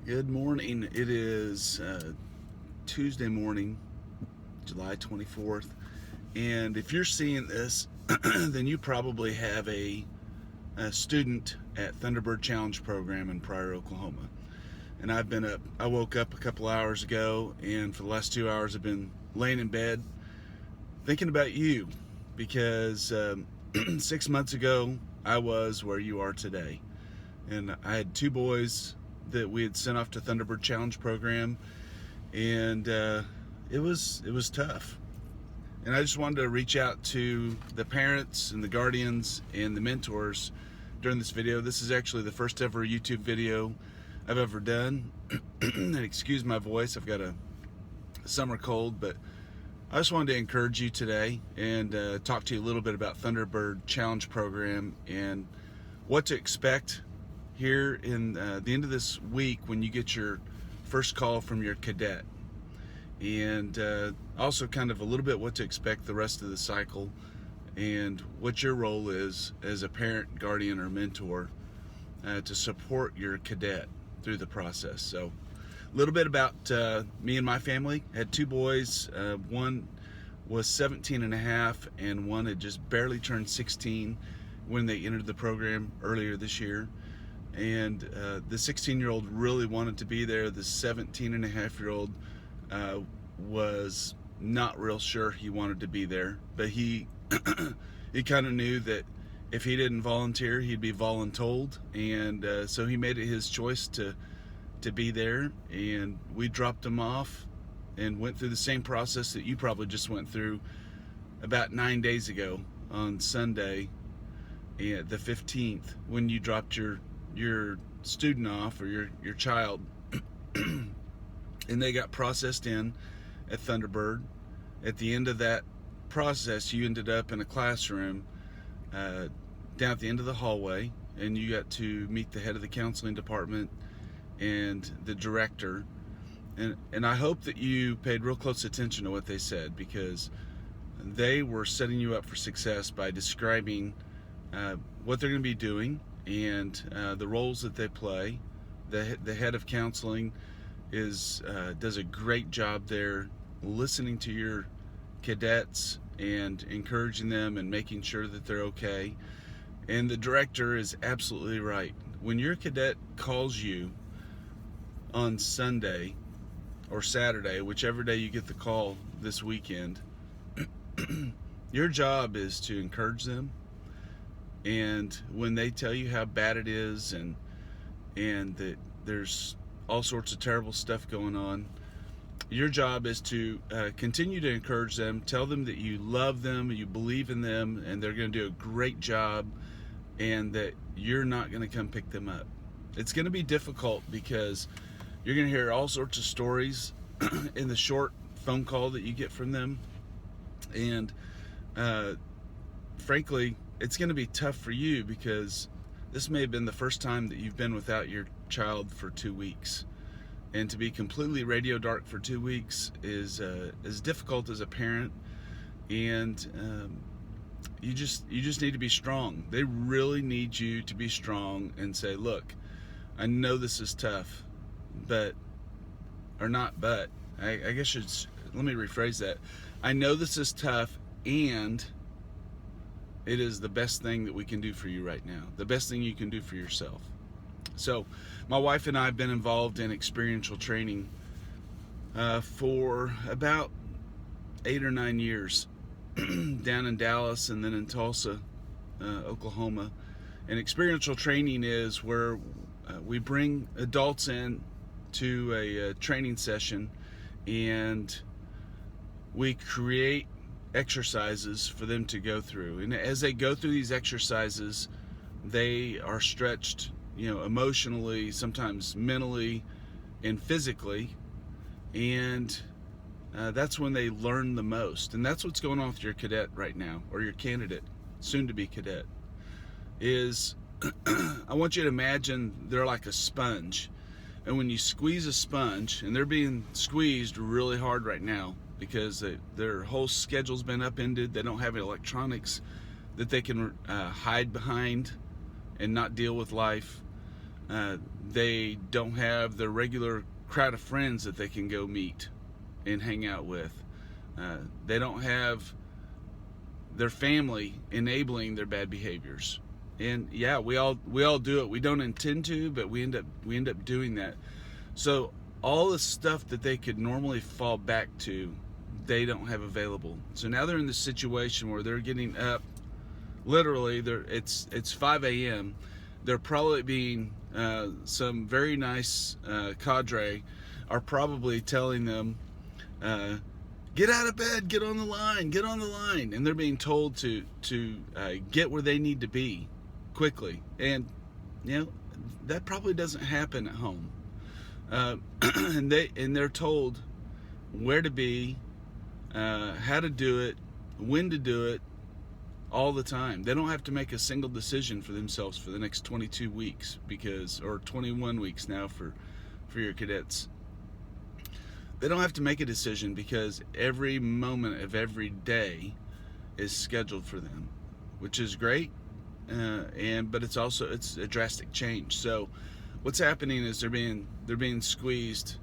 Good morning. It is Tuesday morning, July 24th. And if you're seeing this, then you probably have a student at Thunderbird Challenge Program in Pryor, Oklahoma. And I woke up a couple hours ago, and for the last 2 hours I've been laying in bed thinking about you, because 6 months ago I was where you are today. And I had two boys that we had sent off to Thunderbird Challenge Program, and it was tough. And I just wanted to reach out to the parents and the guardians and the mentors during this video. This is actually the first ever YouTube video I've ever done. And excuse my voice, I've got a summer cold, but I just wanted to encourage you today and talk to you a little bit about Thunderbird Challenge Program and what to expect here in the end of this week when you get your first call from your cadet, and also kind of a little bit what to expect the rest of the cycle and what your role is as a parent, guardian, or mentor to support your cadet through the process. So a little bit about me and my family. I had two boys. One was 17 and a half, and one had just barely turned 16 when they entered the program earlier this year. And the 16-year-old really wanted to be there. The 17-and-a-half-year-old was not real sure he wanted to be there, but he he kind of knew that if he didn't volunteer, he'd be voluntold, and so he made it his choice to be there. And we dropped him off and went through the same process that you probably just went through about 9 days ago on Sunday, the 15th, when you dropped your student off, or your child, and they got processed in at Thunderbird. At the end of that process, you ended up in a classroom down at the end of the hallway, and you got to meet the head of the counseling department and the director. And I hope that you paid real close attention to what they said, because they were setting you up for success by describing what they're going to be doing and the roles that they play. The head of counseling does a great job there, listening to your cadets and encouraging them and making sure that they're okay. And the director is absolutely right. When your cadet calls you on Sunday or Saturday, whichever day you get the call this weekend, your job is to encourage them. And when they tell you how bad it is and that there's all sorts of terrible stuff going on, your job is to continue to encourage them, tell them that you love them, you believe in them, and they're going to do a great job, and that you're not going to come pick them up. It's going to be difficult because you're going to hear all sorts of stories in the short phone call that you get from them, and frankly, it's going to be tough for you, because this may have been the first time that you've been without your child for 2 weeks. And to be completely radio dark for 2 weeks is as difficult as a parent. And you just need to be strong. They really need you to be strong and say, look, I know this is tough, but I guess let me rephrase that. I know this is tough, and it is the best thing that we can do for you right now. The best thing you can do for yourself. So my wife and I have been involved in experiential training for about 8 or 9 years down in Dallas and then in Tulsa, Oklahoma. And experiential training is where we bring adults in to a training session, and we create exercises for them to go through. And as they go through these exercises, they are stretched, emotionally, sometimes mentally and physically, and that's when they learn the most. And that's what's going on with your cadet right now, or your candidate, soon to be cadet, is I want you to imagine they're like a sponge. And when you squeeze a sponge, and they're being squeezed really hard right now because their whole schedule's been upended, they don't have electronics that they can hide behind and not deal with life. They don't have their regular crowd of friends that they can go meet and hang out with. They don't have their family enabling their bad behaviors. And yeah, we all do it. We don't intend to, but we end up doing that. So all the stuff that they could normally fall back to, they don't have available. So now they're in this situation where they're getting up. Literally, it's 5 a.m. They're probably being some very nice cadre are probably telling them, get out of bed, get on the line, and they're being told to get where they need to be quickly. And that probably doesn't happen at home. And they're told where to be, how to do it, when to do it, all the time. They don't have to make a single decision for themselves for the next 22 weeks or 21 weeks now for your cadets. They don't have to make a decision because every moment of every day is scheduled for them, which is great. But it's a drastic change. So what's happening is they're being squeezed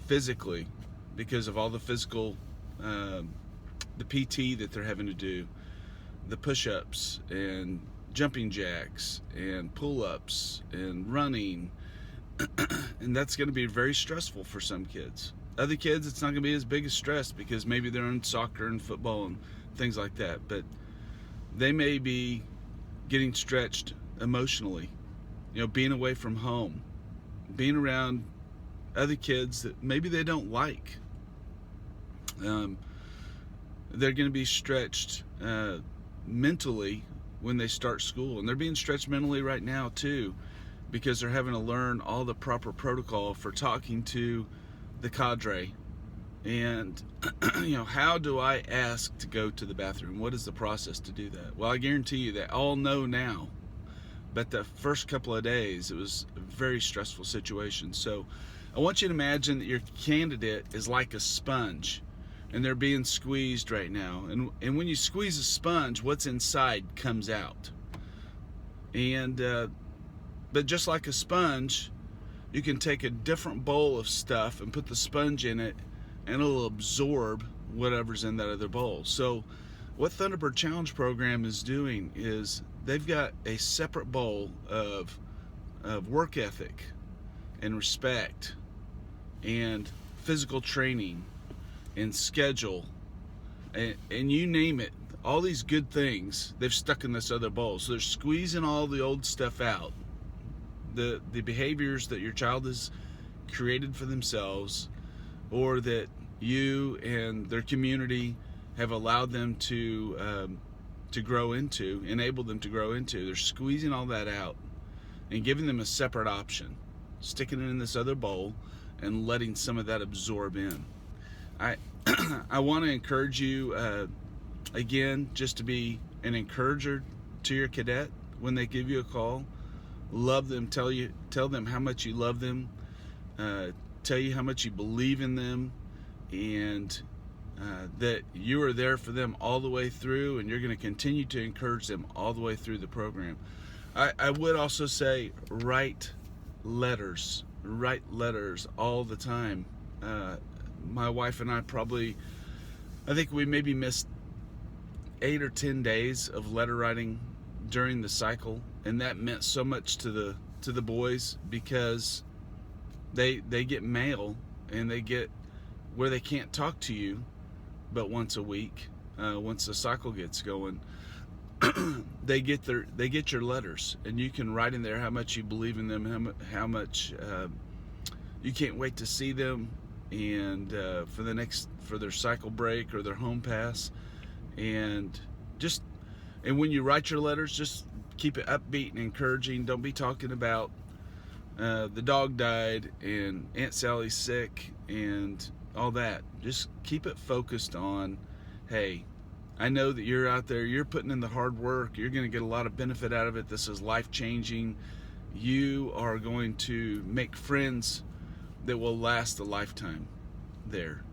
physically because of all the physical, the PT that they're having to do, the push-ups and jumping jacks and pull-ups and running, and that's going to be very stressful for some kids. Other kids, it's not going to be as big a stress because maybe they're in soccer and football and things like that, but they may be getting stretched emotionally, being away from home, being around other kids that maybe they don't like. They're going to be stretched mentally when they start school, and they're being stretched mentally right now too, because they're having to learn all the proper protocol for talking to the cadre. And how do I ask to go to the bathroom? What is the process to do that? Well, I guarantee you they all know now, but the first couple of days it was a very stressful situation. So I want you to imagine that your candidate is like a sponge, and they're being squeezed right now. And when you squeeze a sponge, what's inside comes out. And but just like a sponge, you can take a different bowl of stuff and put the sponge in it, and it'll absorb whatever's in that other bowl. So what Thunderbird Challenge Program is doing is they've got a separate bowl of work ethic and respect and physical training and schedule and you name it, all these good things they've stuck in this other bowl. So they're squeezing all the old stuff out, the behaviors that your child has created for themselves, or that you and their community have allowed them to grow into, enabled them to grow into. They're squeezing all that out and giving them a separate option, sticking it in this other bowl and letting some of that absorb in. I want to encourage you again, just to be an encourager to your cadet when they give you a call. Love them, tell them how much you love them, tell you how much you believe in them, and that you are there for them all the way through, and you're going to continue to encourage them all the way through the program. I would also say write letters all the time. My wife and I think we maybe missed 8 or 10 days of letter writing during the cycle, and that meant so much to the boys because they get mail, and they get where they can't talk to you but once a week. Once the cycle gets going, they get your letters, and you can write in there how much you believe in them, how much you can't wait to see them, and for their cycle break or their home pass. And when you write your letters, just keep it upbeat and encouraging. Don't be talking about the dog died and Aunt Sally's sick and all that. Just keep it focused on, hey, I know that you're out there, you're putting in the hard work, you're going to get a lot of benefit out of it. This is life-changing. You are going to make friends that will last a lifetime there.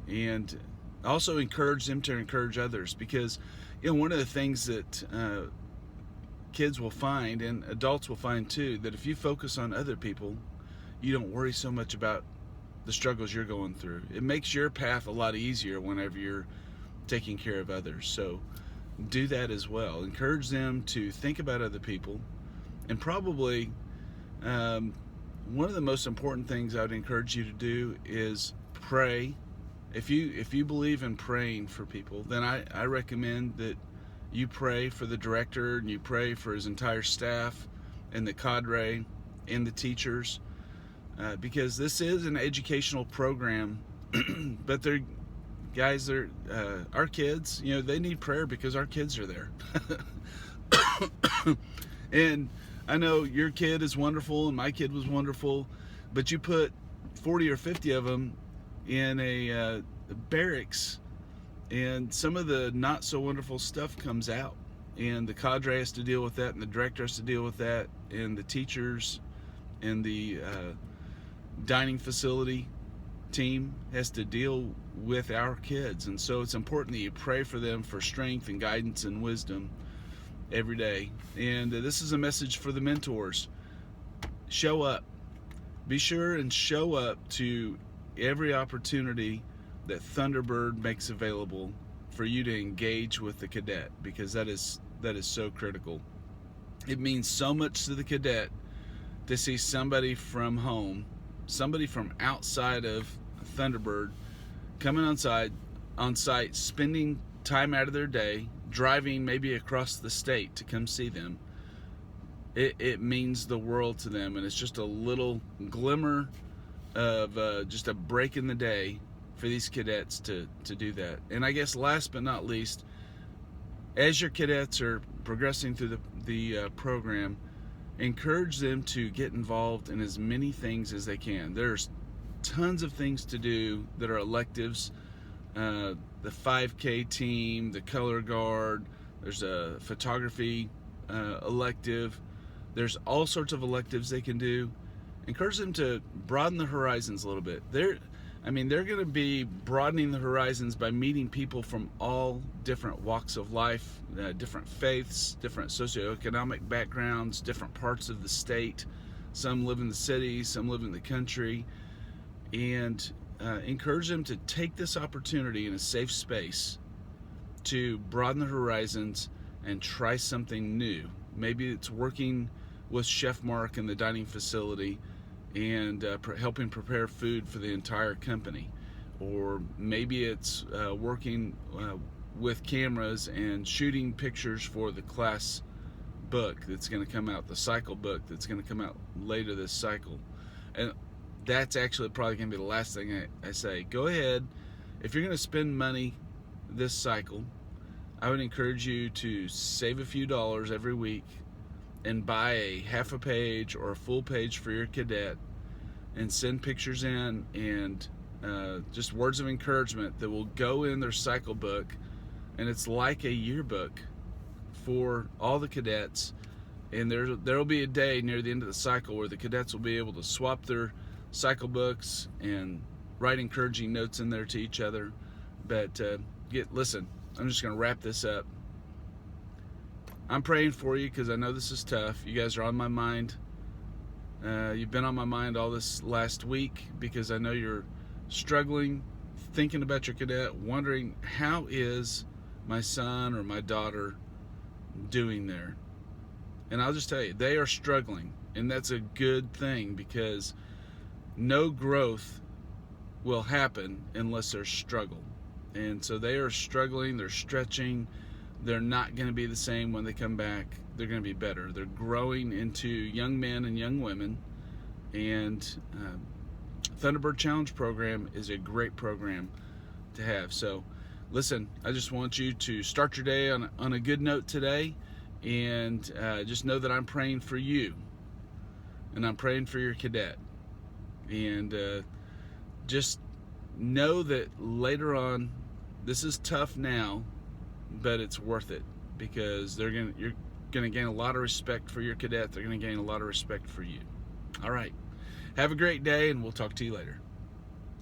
And also encourage them to encourage others, because one of the things that kids will find, and adults will find too, that if you focus on other people, you don't worry so much about the struggles you're going through. It makes your path a lot easier whenever you're taking care of others. So do that as well. Encourage them to think about other people, and probably one of the most important things I would encourage you to do is pray. If you believe in praying for people, then I recommend that you pray for the director, and you pray for his entire staff and the cadre and the teachers, because this is an educational program. But they're our kids, they need prayer because our kids are there. And I know your kid is wonderful and my kid was wonderful, but you put 40 or 50 of them in a barracks, and some of the not so wonderful stuff comes out, and the cadre has to deal with that, and the director has to deal with that, and the teachers and the dining facility team has to deal with our kids. And so it's important that you pray for them for strength and guidance and wisdom every day. And this is a message for the mentors. Show up. Be sure and show up to every opportunity that Thunderbird makes available for you to engage with the cadet, because that is so critical. It means so much to the cadet to see somebody from home, somebody from outside of Thunderbird, coming on site, spending time out of their day, driving maybe across the state to come see them. It means the world to them, and it's just a little glimmer of just a break in the day for these cadets to do that. And I guess last but not least, as your cadets are progressing through the program, encourage them to get involved in as many things as they can. There's tons of things to do that are electives. The 5K team, the color guard, there's a photography elective. There's all sorts of electives they can do. Encourage them to broaden the horizons a little bit. They're going to be broadening the horizons by meeting people from all different walks of life, different faiths, different socioeconomic backgrounds, different parts of the state. Some live in the city, some live in the country. And encourage them to take this opportunity in a safe space to broaden the horizons and try something new. Maybe it's working with Chef Mark in the dining facility and helping prepare food for the entire company. Or maybe it's working with cameras and shooting pictures for the class book that's going to come out, the cycle book that's going to come out later this cycle. And that's actually probably going to be the last thing I say. Go ahead, if you're going to spend money this cycle, I would encourage you to save a few dollars every week and buy a half a page or a full page for your cadet, and send pictures in and just words of encouragement that will go in their cycle book. And it's like a yearbook for all the cadets. And there'll be a day near the end of the cycle where the cadets will be able to swap their cycle books and write encouraging notes in there to each other. But listen, I'm just going to wrap this up. I'm praying for you because I know this is tough. You guys are on my mind. You've been on my mind all this last week because I know you're struggling, thinking about your cadet, wondering, how is my son or my daughter doing there? And I'll just tell you, they are struggling, and that's a good thing, because no growth will happen unless there's struggle. And so they are struggling, they're stretching. They're not going to be the same when they come back. They're going to be better. They're growing into young men and young women. And Thunderbird Challenge Program is a great program to have. So listen, I just want you to start your day on a good note today. And just know that I'm praying for you. And I'm praying for your cadet. And just know that later on, this is tough now, but it's worth it, because you're going to gain a lot of respect for your cadet. They're going to gain a lot of respect for you. All right. Have a great day, and we'll talk to you later.